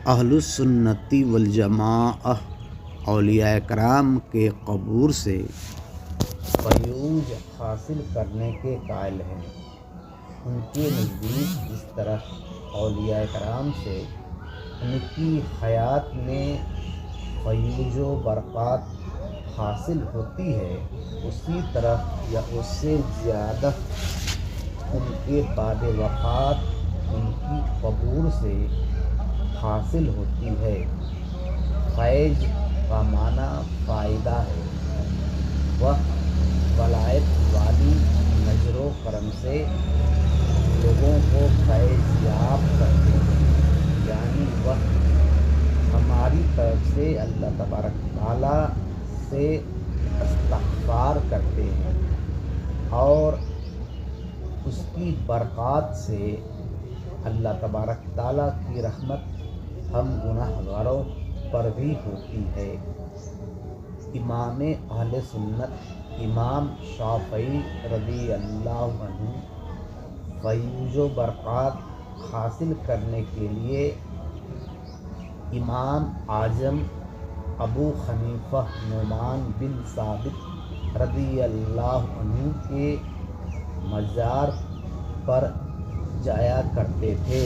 اہل السنتی والجماعہ اولیاء کرام کے قبور سے فیوض حاصل کرنے کے قائل ہیں۔ ان کے نزدیک جس طرح اولیاء کرام سے ان کی حیات میں فیوض و برکات حاصل ہوتی ہے، اسی طرح یا اس سے زیادہ ان کے بعد وفات ان کی قبور سے حاصل ہوتی ہے۔ فیض کا معنی فائدہ ہے۔ وہ ولایت والی نظر و کرم سے لوگوں کو فیض یاب کرتے ہیں، یعنی وہ ہماری طرف سے اللہ تبارک تعالیٰ سے استغفار کرتے ہیں اور اس کی برکات سے اللہ تبارک تعالیٰ کی رحمت ہم گناہ گاروں پر بھی ہوتی ہے۔ امام اہل سنت امام شافعی رضی اللہ عنہ فیوض و برکات حاصل کرنے کے لیے امام اعظم ابو حنیفہ نعمان بن ثابت رضی اللہ عنہ کے مزار پر جایا کرتے تھے۔